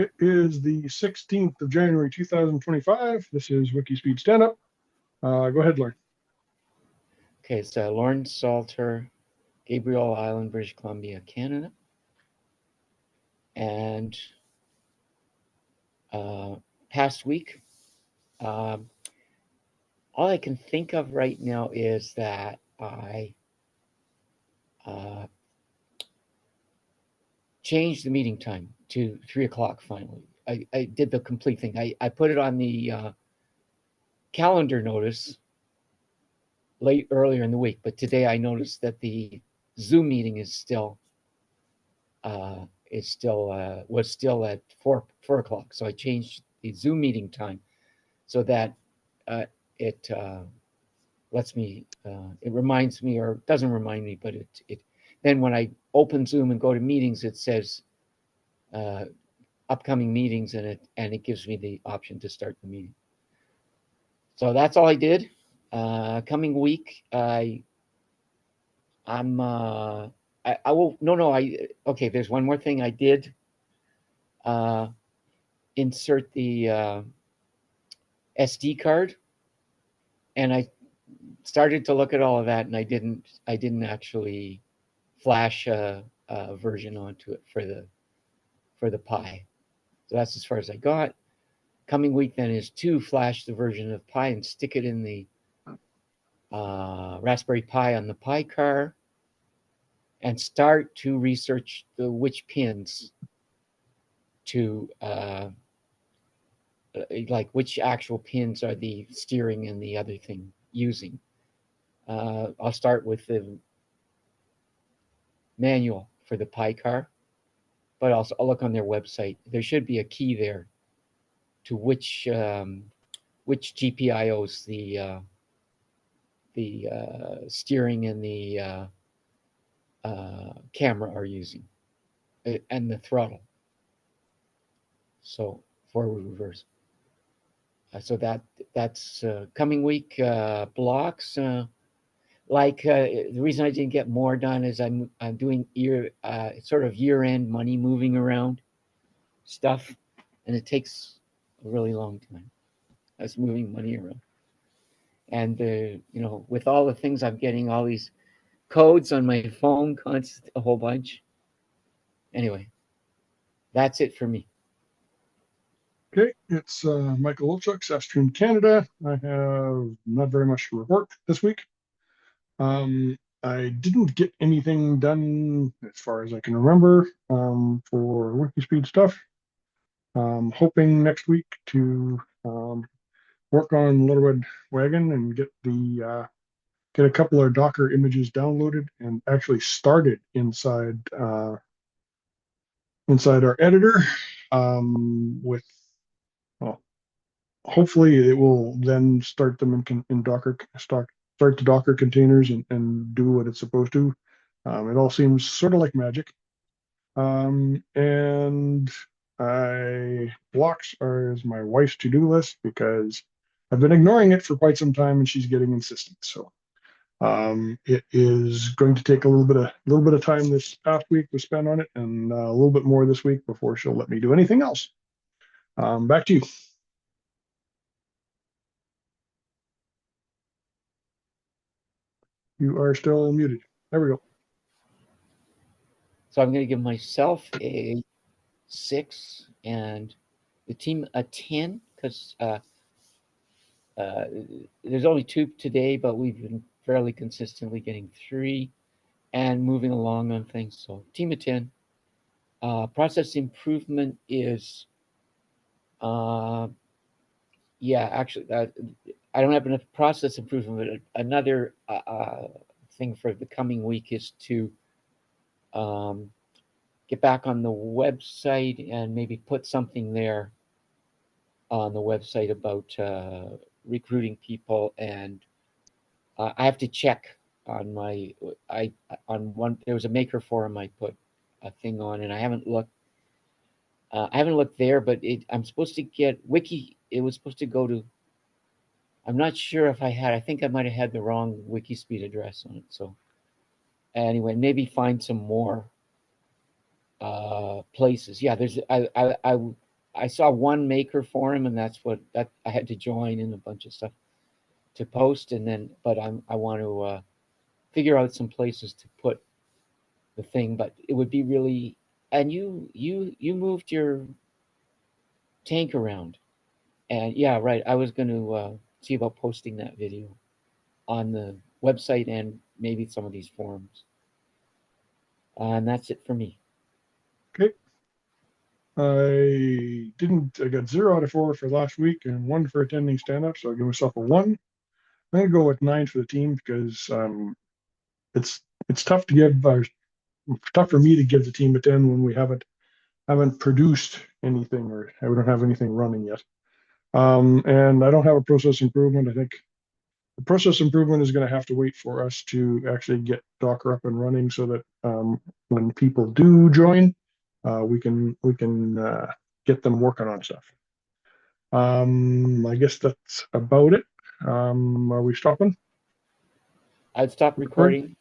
It is the 16th of January, 2025. This is WIKISPEED Standup. Go ahead, Lauren. Okay, it's Lauren Salter, Gabriel Island, British Columbia, Canada. And past week, all I can think of right now is that I changed the meeting time to 3 o'clock finally. I did the complete thing. I put it on the calendar notice earlier in the week, but today I noticed that the Zoom meeting is still was still at 4 o'clock. So I changed the Zoom meeting time so that it lets me it reminds me, or doesn't remind me, but it then when I open Zoom and go to meetings, it says upcoming meetings, and it gives me the option to start the meeting. So that's all I did. Coming week, I will okay, there's one more thing I did. Insert the SD card, and I started to look at all of that, and I didn't actually flash a version onto it for the Pi. So that's as far as I got. Coming week then is to flash the version of Pi and stick it in the Raspberry Pi on the Pi car, and start to research which pins to like which actual pins are the steering and the other thing using. I'll start with the manual for the Pi car, but also I'll look on their website. There should be a key there to which GPIOs the steering and the camera are using, and the throttle. So forward, reverse. So that's coming week blocks. The reason I didn't get more done is I'm doing sort of year-end money moving around stuff, and it takes a really long time. I was moving money around, and with all the things I'm getting, all these codes on my phone, a whole bunch. Anyway, that's it for me. Okay, it's Michael Olchuk, South Stream, Canada. I have not very much to report this week. I didn't get anything done as far as I can remember for WIKISPEED stuff. Hoping next week to work on Little Red Wagon and get a couple of Docker images downloaded and actually started inside our editor with, well, hopefully it will then start them in Docker, start the Docker containers and do what it's supposed to. It all seems sort of like magic. And blocks is my wife's to-do list because I've been ignoring it for quite some time and she's getting insistent. So it is going to take a little bit of time this past week to spend on it, and a little bit more this week before she'll let me do anything else. Back to you. You are still muted. There we go. So I'm going to give myself a 6 and the team a 10 because there's only 2 today, but we've been fairly consistently getting 3 and moving along on things. So team of 10. Process improvement is, actually, I don't have enough process improvement. But another thing for the coming week is to get back on the website and maybe put something there on the website about recruiting people. And I have to check on there was a maker forum I put a thing on, and I haven't looked there, but I'm supposed to get it was supposed to go to, I'm not sure if I think I might have had the wrong WIKISPEED address on it. So anyway, maybe find some more places. Yeah, there's I saw one maker forum, and that's what that I had to join in a bunch of stuff to post, and then but I want to figure out some places to put the thing. But it would be really, and you moved your tank around, and yeah, right. I was going to see about posting that video on the website and maybe some of these forums. And that's it for me. Okay. I got 0 out of 4 for last week and 1 for attending stand up. So I'll give myself a 1. I'm going to go with 9 for the team because it's it's tough to give, tough for me to give the team a 10 when we haven't produced anything or we don't have anything running yet. And I don't have a process improvement. I think the process improvement is going to have to wait for us to actually get Docker up and running so that when people do join, we can get them working on stuff. I guess that's about it. Are we stopping I'd stop recording? recording.